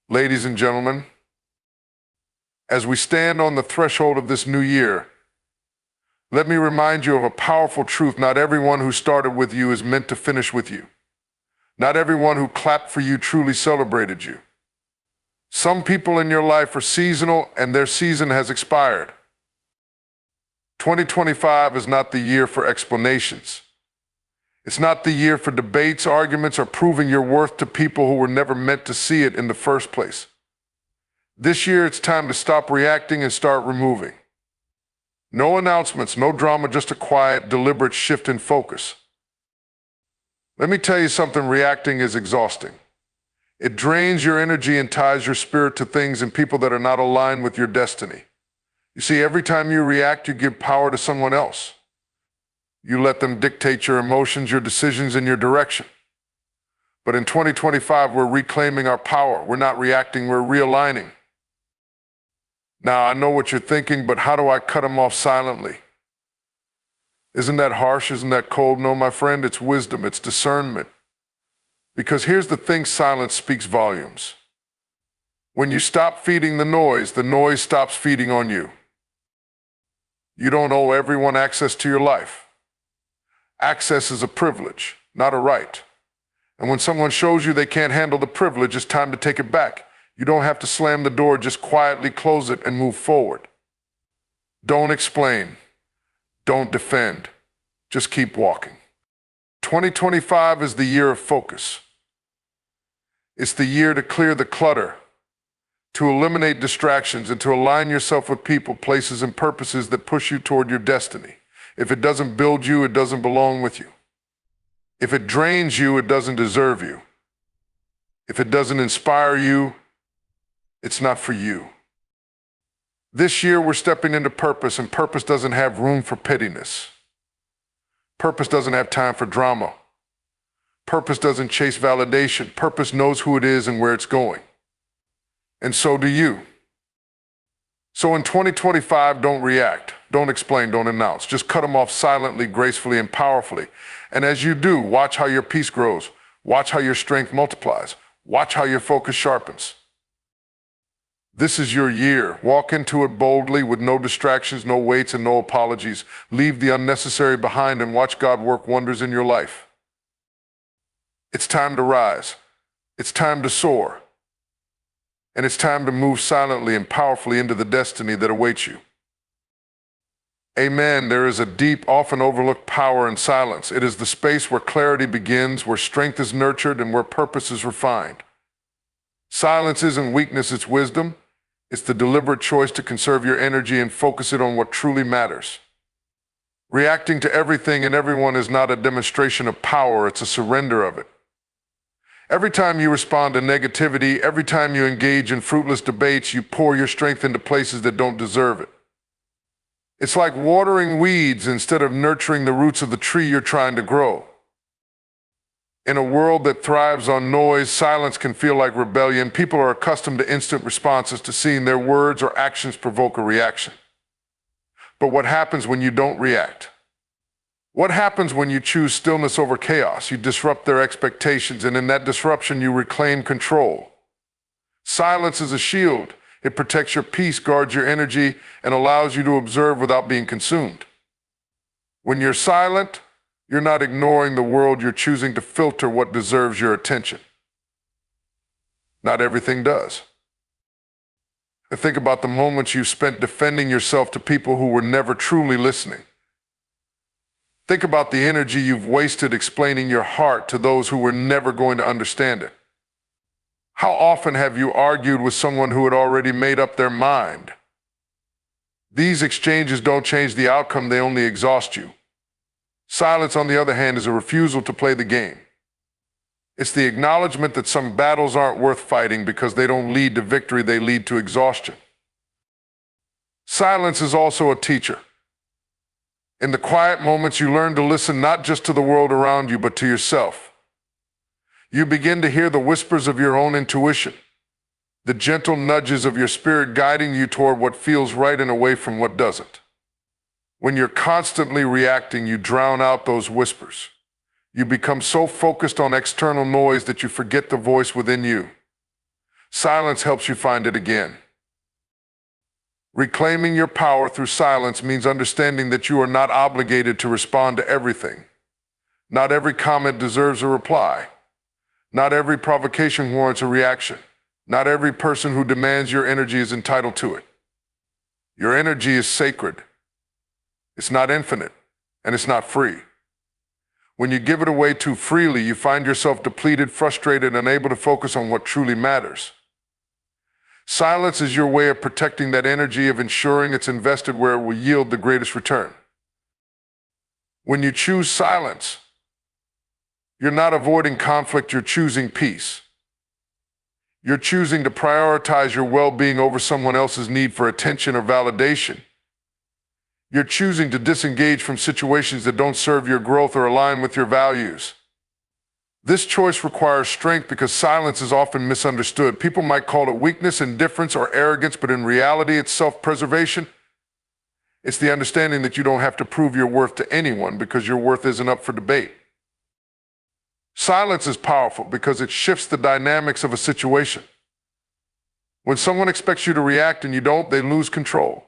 Ladies and gentlemen, as we stand on the threshold of this new year, let me remind you of a powerful truth. Not everyone who started with you is meant to finish with you. Not everyone who clapped for you truly celebrated you. Some people in your life are seasonal, and their season has expired. 2025 is not the year for explanations. It's not the year for debates, arguments, or proving your worth to people who were never meant to see it in the first place. This year, it's time to stop reacting and start removing. No announcements, no drama, just a quiet, deliberate shift in focus. Let me tell you something, reacting is exhausting. It drains your energy and ties your spirit to things and people that are not aligned with your destiny. You see, every time you react, you give power to someone else. You let them dictate your emotions, your decisions, and your direction. But in 2025, we're reclaiming our power. We're not reacting, we're realigning. Now, I know what you're thinking, but how do I cut them off silently? Isn't that harsh? Isn't that cold? No, my friend, it's wisdom, it's discernment. Because here's the thing, silence speaks volumes. When you stop feeding the noise stops feeding on you. You don't owe everyone access to your life. Access is a privilege, not a right. And when someone shows you they can't handle the privilege, it's time to take it back. You don't have to slam the door, just quietly close it and move forward. Don't explain. Don't defend. Just keep walking. 2025 is the year of focus. It's the year to clear the clutter, to eliminate distractions, and to align yourself with people, places, and purposes that push you toward your destiny. If it doesn't build you, it doesn't belong with you. If it drains you, it doesn't deserve you. If it doesn't inspire you, it's not for you. This year, we're stepping into purpose, and purpose doesn't have room for pettiness. Purpose doesn't have time for drama. Purpose doesn't chase validation. Purpose knows who it is and where it's going. And so do you. So in 2025, don't react. Don't explain, don't announce. Just cut them off silently, gracefully, and powerfully. And as you do, watch how your peace grows. Watch how your strength multiplies. Watch how your focus sharpens. This is your year. Walk into it boldly with no distractions, no weights, and no apologies. Leave the unnecessary behind and watch God work wonders in your life. It's time to rise. It's time to soar. And it's time to move silently and powerfully into the destiny that awaits you. Amen. There is a deep, often overlooked power in silence. It is the space where clarity begins, where strength is nurtured, and where purpose is refined. Silence isn't weakness, it's wisdom. It's the deliberate choice to conserve your energy and focus it on what truly matters. Reacting to everything and everyone is not a demonstration of power, it's a surrender of it. Every time you respond to negativity, every time you engage in fruitless debates, you pour your strength into places that don't deserve it. It's like watering weeds instead of nurturing the roots of the tree you're trying to grow. In a world that thrives on noise, silence can feel like rebellion. People are accustomed to instant responses, to seeing their words or actions provoke a reaction. But what happens when you don't react? What happens when you choose stillness over chaos? You disrupt their expectations, and in that disruption, you reclaim control. Silence is a shield. It protects your peace, guards your energy, and allows you to observe without being consumed. When you're silent, you're not ignoring the world, you're choosing to filter what deserves your attention. Not everything does. And think about the moments you spent defending yourself to people who were never truly listening. Think about the energy you've wasted explaining your heart to those who were never going to understand it. How often have you argued with someone who had already made up their mind? These exchanges don't change the outcome, they only exhaust you. Silence, on the other hand, is a refusal to play the game. It's the acknowledgement that some battles aren't worth fighting because they don't lead to victory, they lead to exhaustion. Silence is also a teacher. In the quiet moments, you learn to listen not just to the world around you, but to yourself. You begin to hear the whispers of your own intuition, the gentle nudges of your spirit guiding you toward what feels right and away from what doesn't. When you're constantly reacting, you drown out those whispers. You become so focused on external noise that you forget the voice within you. Silence helps you find it again. Reclaiming your power through silence means understanding that you are not obligated to respond to everything. Not every comment deserves a reply. Not every provocation warrants a reaction. Not every person who demands your energy is entitled to it. Your energy is sacred. It's not infinite, and it's not free. When you give it away too freely, you find yourself depleted, frustrated, and unable to focus on what truly matters. Silence is your way of protecting that energy, of ensuring it's invested where it will yield the greatest return. When you choose silence, you're not avoiding conflict, you're choosing peace. You're choosing to prioritize your well-being over someone else's need for attention or validation. You're choosing to disengage from situations that don't serve your growth or align with your values. This choice requires strength because silence is often misunderstood. People might call it weakness, indifference, or arrogance, but in reality, it's self-preservation. It's the understanding that you don't have to prove your worth to anyone because your worth isn't up for debate. Silence is powerful because it shifts the dynamics of a situation. When someone expects you to react and you don't, they lose control.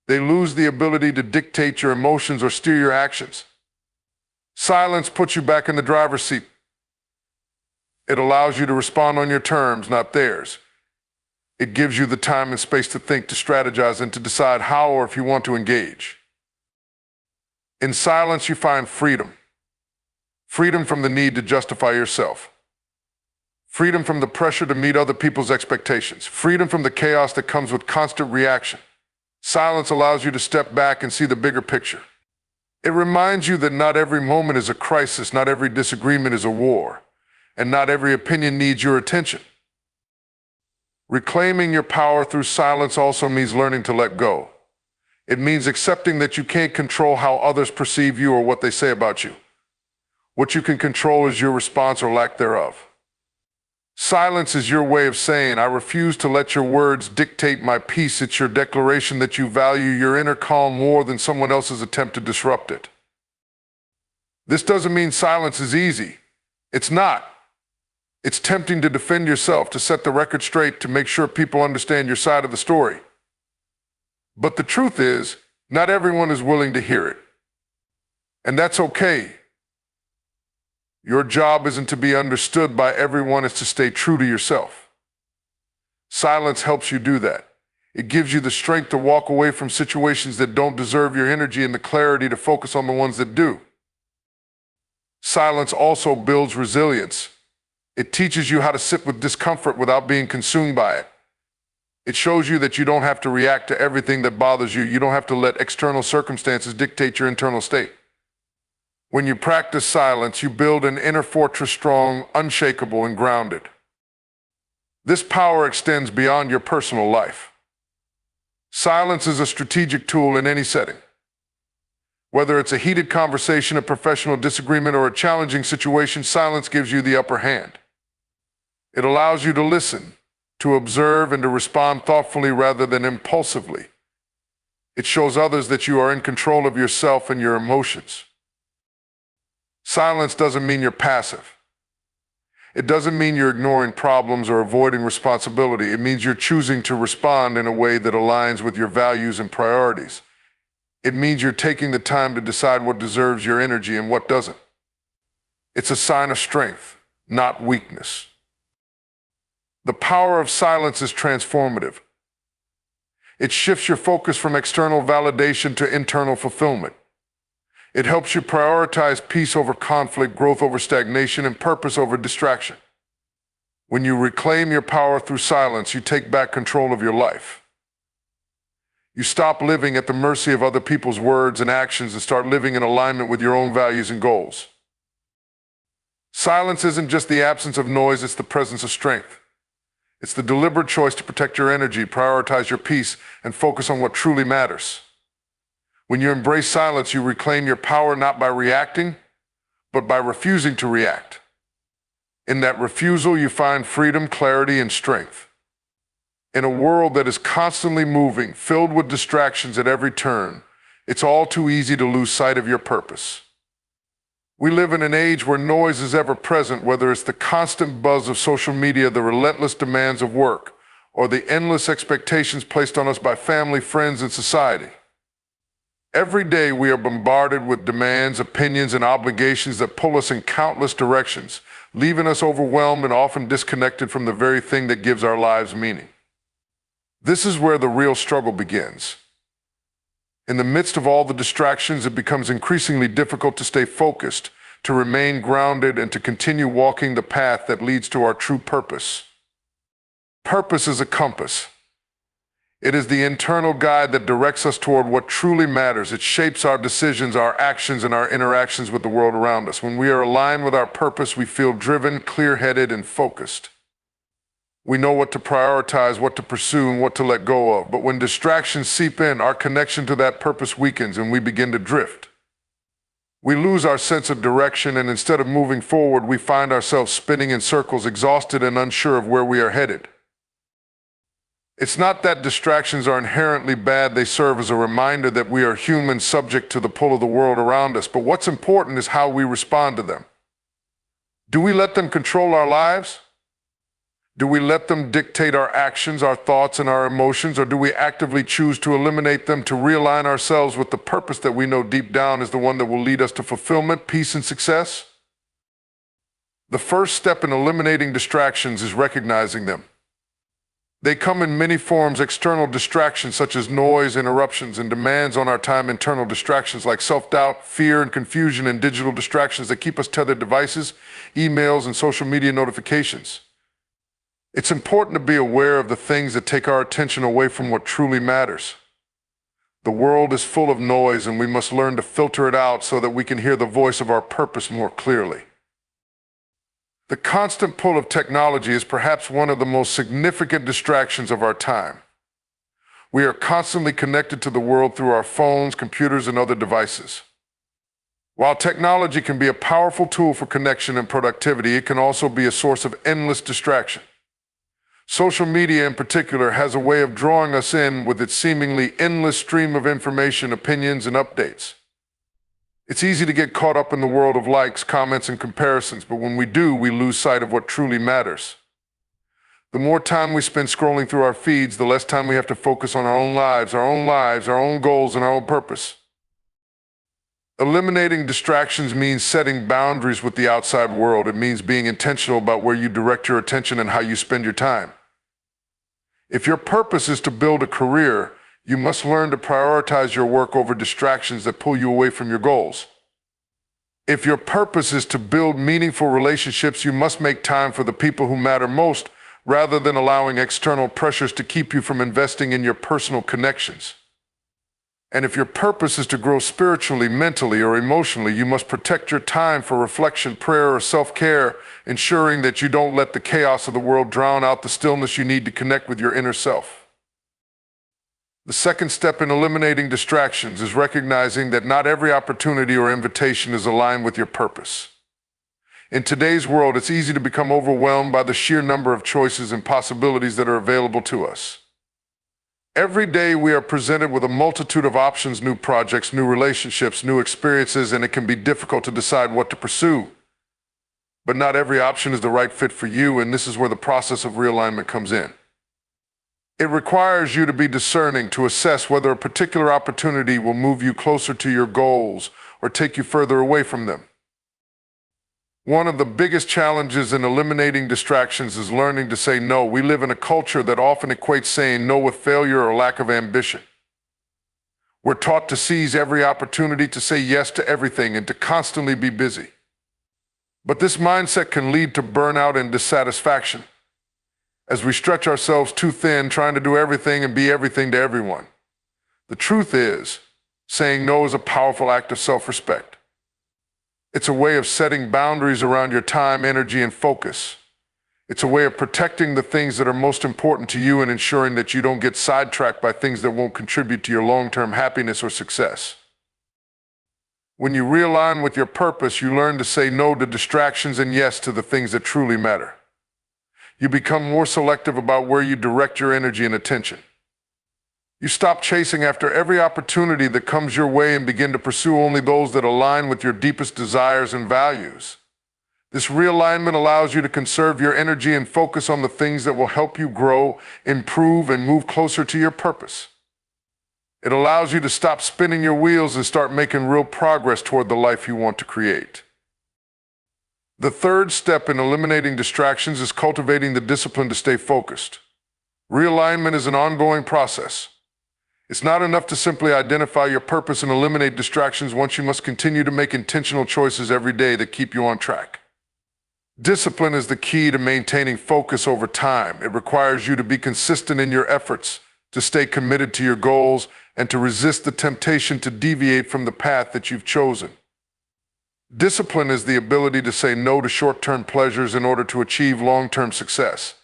They lose the ability to dictate your emotions or steer your actions. Silence puts you back in the driver's seat. It allows you to respond on your terms, not theirs. It gives you the time and space to think, to strategize, and to decide how or if you want to engage. In silence, you find freedom. Freedom from the need to justify yourself. Freedom from the pressure to meet other people's expectations. Freedom from the chaos that comes with constant reaction. Silence allows you to step back and see the bigger picture. It reminds you that not every moment is a crisis, not every disagreement is a war, and not every opinion needs your attention. Reclaiming your power through silence also means learning to let go. It means accepting that you can't control how others perceive you or what they say about you. What you can control is your response or lack thereof. Silence is your way of saying, I refuse to let your words dictate my peace. It's your declaration that you value your inner calm more than someone else's attempt to disrupt it. This doesn't mean silence is easy. It's not. It's tempting to defend yourself, to set the record straight, to make sure people understand your side of the story. But the truth is, not everyone is willing to hear it. And that's okay. Your job isn't to be understood by everyone, it's to stay true to yourself. Silence helps you do that. It gives you the strength to walk away from situations that don't deserve your energy and the clarity to focus on the ones that do. Silence also builds resilience. It teaches you how to sit with discomfort without being consumed by it. It shows you that you don't have to react to everything that bothers you. You don't have to let external circumstances dictate your internal state. When you practice silence, you build an inner fortress, strong, unshakable, and grounded. This power extends beyond your personal life. Silence is a strategic tool in any setting. Whether it's a heated conversation, a professional disagreement, or a challenging situation, silence gives you the upper hand. It allows you to listen, to observe, and to respond thoughtfully rather than impulsively. It shows others that you are in control of yourself and your emotions. Silence doesn't mean you're passive. It doesn't mean you're ignoring problems or avoiding responsibility. It means you're choosing to respond in a way that aligns with your values and priorities. It means you're taking the time to decide what deserves your energy and what doesn't. It's a sign of strength, not weakness. The power of silence is transformative. It shifts your focus from external validation to internal fulfillment. It helps you prioritize peace over conflict, growth over stagnation, and purpose over distraction. When you reclaim your power through silence, you take back control of your life. You stop living at the mercy of other people's words and actions and start living in alignment with your own values and goals. Silence isn't just the absence of noise, it's the presence of strength. It's the deliberate choice to protect your energy, prioritize your peace, and focus on what truly matters. When you embrace silence, you reclaim your power not by reacting, but by refusing to react. In that refusal, you find freedom, clarity, and strength. In a world that is constantly moving, filled with distractions at every turn, it's all too easy to lose sight of your purpose. We live in an age where noise is ever present, whether it's the constant buzz of social media, the relentless demands of work, or the endless expectations placed on us by family, friends, and society. Every day we are bombarded with demands, opinions, and obligations that pull us in countless directions, leaving us overwhelmed and often disconnected from the very thing that gives our lives meaning. This is where the real struggle begins. In the midst of all the distractions, it becomes increasingly difficult to stay focused, to remain grounded, and to continue walking the path that leads to our true purpose. Purpose is a compass. It is the internal guide that directs us toward what truly matters. It shapes our decisions, our actions, and our interactions with the world around us. When we are aligned with our purpose, we feel driven, clear-headed, and focused. We know what to prioritize, what to pursue, and what to let go of. But when distractions seep in, our connection to that purpose weakens and we begin to drift. We lose our sense of direction, and instead of moving forward, we find ourselves spinning in circles, exhausted and unsure of where we are headed. It's not that distractions are inherently bad. They serve as a reminder that we are human, subject to the pull of the world around us. But what's important is how we respond to them. Do we let them control our lives? Do we let them dictate our actions, our thoughts, and our emotions, or do we actively choose to eliminate them, to realign ourselves with the purpose that we know deep down is the one that will lead us to fulfillment, peace, and success? The first step in eliminating distractions is recognizing them. They come in many forms: external distractions such as noise, interruptions, and demands on our time; internal distractions like self-doubt, fear, and confusion; and digital distractions that keep us tethered to devices, emails, and social media notifications. It's important to be aware of the things that take our attention away from what truly matters. The world is full of noise, and we must learn to filter it out so that we can hear the voice of our purpose more clearly. The constant pull of technology is perhaps one of the most significant distractions of our time. We are constantly connected to the world through our phones, computers, and other devices. While technology can be a powerful tool for connection and productivity, it can also be a source of endless distraction. Social media in particular has a way of drawing us in with its seemingly endless stream of information, opinions, and updates. It's easy to get caught up in the world of likes, comments, and comparisons, but when we do, we lose sight of what truly matters. The more time we spend scrolling through our feeds, the less time we have to focus on our own lives, our own goals, and our own purpose. Eliminating distractions means setting boundaries with the outside world. It means being intentional about where you direct your attention and how you spend your time. If your purpose is to build a career, you must learn to prioritize your work over distractions that pull you away from your goals. If your purpose is to build meaningful relationships, you must make time for the people who matter most, rather than allowing external pressures to keep you from investing in your personal connections. And if your purpose is to grow spiritually, mentally, or emotionally, you must protect your time for reflection, prayer, or self-care, ensuring that you don't let the chaos of the world drown out the stillness you need to connect with your inner self. The second step in eliminating distractions is recognizing that not every opportunity or invitation is aligned with your purpose. In today's world, it's easy to become overwhelmed by the sheer number of choices and possibilities that are available to us. Every day we are presented with a multitude of options, new projects, new relationships, new experiences, and it can be difficult to decide what to pursue. But not every option is the right fit for you, and this is where the process of realignment comes in. It requires you to be discerning, to assess whether a particular opportunity will move you closer to your goals or take you further away from them. One of the biggest challenges in eliminating distractions is learning to say no. We live in a culture that often equates saying no with failure or lack of ambition. We're taught to seize every opportunity, to say yes to everything, and to constantly be busy. But this mindset can lead to burnout and dissatisfaction, as we stretch ourselves too thin, trying to do everything and be everything to everyone. The truth is, saying no is a powerful act of self-respect. It's a way of setting boundaries around your time, energy, and focus. It's a way of protecting the things that are most important to you and ensuring that you don't get sidetracked by things that won't contribute to your long-term happiness or success. When you realign with your purpose, you learn to say no to distractions and yes to the things that truly matter. You become more selective about where you direct your energy and attention. You stop chasing after every opportunity that comes your way and begin to pursue only those that align with your deepest desires and values. This realignment allows you to conserve your energy and focus on the things that will help you grow, improve, and move closer to your purpose. It allows you to stop spinning your wheels and start making real progress toward the life you want to create. The third step in eliminating distractions is cultivating the discipline to stay focused. Realignment is an ongoing process. It's not enough to simply identify your purpose and eliminate distractions. Once you must continue to make intentional choices every day that keep you on track. Discipline is the key to maintaining focus over time. It requires you to be consistent in your efforts, to stay committed to your goals, and to resist the temptation to deviate from the path that you've chosen. Discipline is the ability to say no to short-term pleasures in order to achieve long-term success.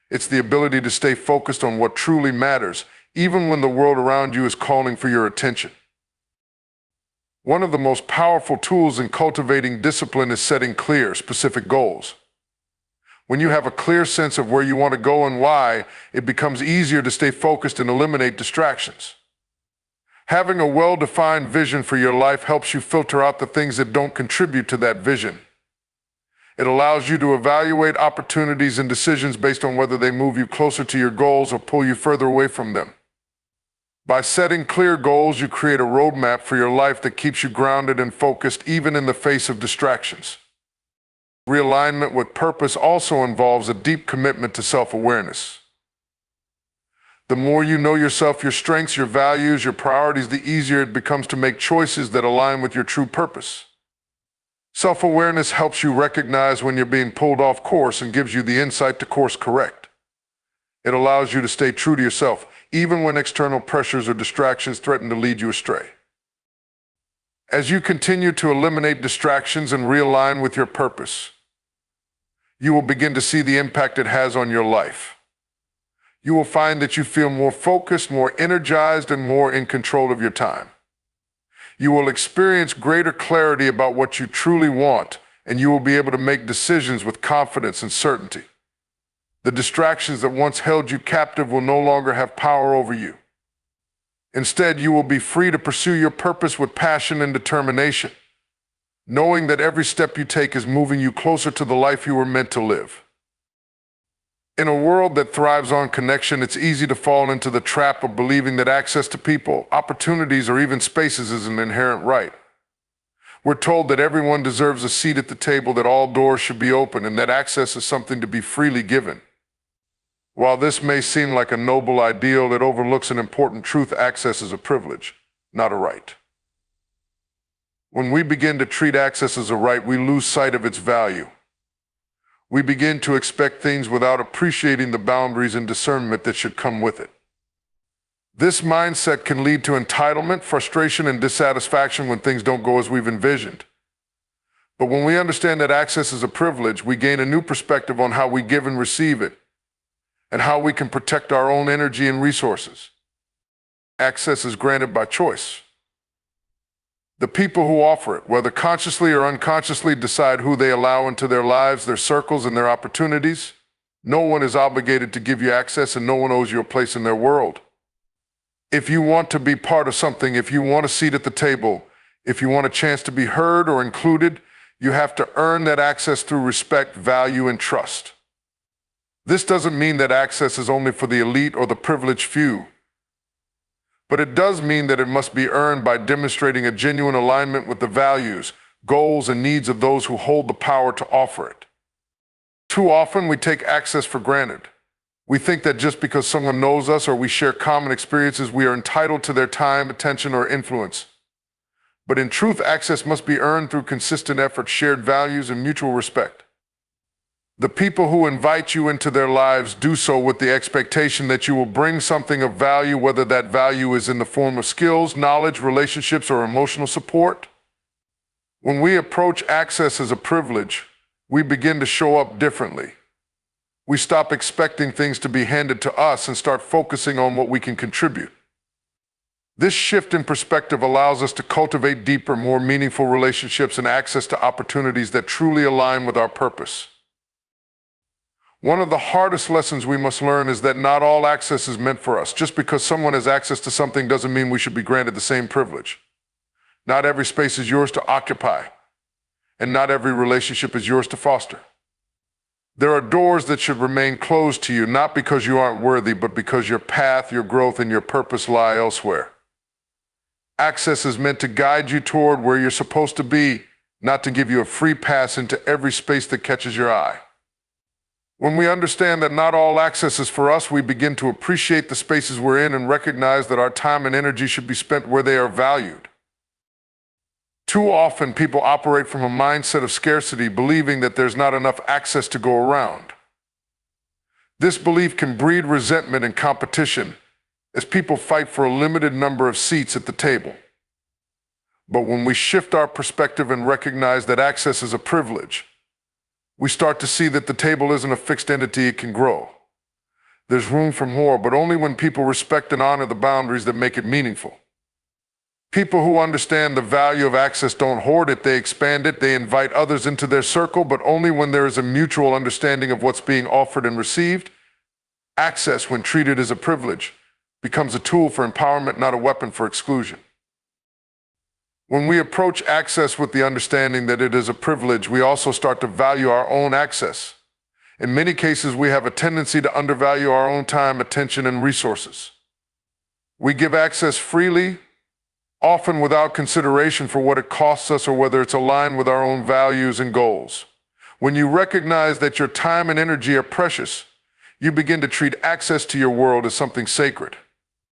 It's the ability to stay focused on what truly matters, even when the world around you is calling for your attention. One of the most powerful tools in cultivating discipline is setting clear, specific goals. When you have a clear sense of where you want to go and why, it becomes easier to stay focused and eliminate distractions. Having a well-defined vision for your life helps you filter out the things that don't contribute to that vision. It allows you to evaluate opportunities and decisions based on whether they move you closer to your goals or pull you further away from them. By setting clear goals, you create a roadmap for your life that keeps you grounded and focused even in the face of distractions. Realignment with purpose also involves a deep commitment to self-awareness. The more you know yourself, your strengths, your values, your priorities, the easier it becomes to make choices that align with your true purpose. Self-awareness helps you recognize when you're being pulled off course and gives you the insight to course correct. It allows you to stay true to yourself, even when external pressures or distractions threaten to lead you astray. As you continue to eliminate distractions and realign with your purpose, you will begin to see the impact it has on your life. You will find that you feel more focused, more energized, and more in control of your time. You will experience greater clarity about what you truly want, and you will be able to make decisions with confidence and certainty. The distractions that once held you captive will no longer have power over you. Instead, you will be free to pursue your purpose with passion and determination, knowing that every step you take is moving you closer to the life you were meant to live. In a world that thrives on connection, it's easy to fall into the trap of believing that access to people, opportunities, or even spaces is an inherent right. We're told that everyone deserves a seat at the table, that all doors should be open, and that access is something to be freely given. While this may seem like a noble ideal, it overlooks an important truth: access is a privilege, not a right. When we begin to treat access as a right, we lose sight of its value. We begin to expect things without appreciating the boundaries and discernment that should come with it. This mindset can lead to entitlement, frustration, and dissatisfaction when things don't go as we've envisioned. But when we understand that access is a privilege, we gain a new perspective on how we give and receive it, and how we can protect our own energy and resources. Access is granted by choice. The people who offer it, whether consciously or unconsciously, decide who they allow into their lives, their circles, and their opportunities. No one is obligated to give you access, and no one owes you a place in their world. If you want to be part of something, if you want a seat at the table, if you want a chance to be heard or included, you have to earn that access through respect, value, and trust. This doesn't mean that access is only for the elite or the privileged few, but it does mean that it must be earned by demonstrating a genuine alignment with the values, goals, and needs of those who hold the power to offer it. Too often, we take access for granted. We think that just because someone knows us or we share common experiences, we are entitled to their time, attention, or influence. But in truth, access must be earned through consistent effort, shared values, and mutual respect. The people who invite you into their lives do so with the expectation that you will bring something of value, whether that value is in the form of skills, knowledge, relationships, or emotional support. When we approach access as a privilege, we begin to show up differently. We stop expecting things to be handed to us and start focusing on what we can contribute. This shift in perspective allows us to cultivate deeper, more meaningful relationships and access to opportunities that truly align with our purpose. One of the hardest lessons we must learn is that not all access is meant for us. Just because someone has access to something doesn't mean we should be granted the same privilege. Not every space is yours to occupy, and not every relationship is yours to foster. There are doors that should remain closed to you, not because you aren't worthy, but because your path, your growth, and your purpose lie elsewhere. Access is meant to guide you toward where you're supposed to be, not to give you a free pass into every space that catches your eye. When we understand that not all access is for us, we begin to appreciate the spaces we're in and recognize that our time and energy should be spent where they are valued. Too often, people operate from a mindset of scarcity, believing that there's not enough access to go around. This belief can breed resentment and competition as people fight for a limited number of seats at the table. But when we shift our perspective and recognize that access is a privilege, we start to see that the table isn't a fixed entity, it can grow. There's room for more, but only when people respect and honor the boundaries that make it meaningful. People who understand the value of access don't hoard it, they expand it, they invite others into their circle, but only when there is a mutual understanding of what's being offered and received. Access, when treated as a privilege, becomes a tool for empowerment, not a weapon for exclusion. When we approach access with the understanding that it is a privilege, we also start to value our own access. In many cases, we have a tendency to undervalue our own time, attention, and resources. We give access freely, often without consideration for what it costs us or whether it's aligned with our own values and goals. When you recognize that your time and energy are precious, you begin to treat access to your world as something sacred.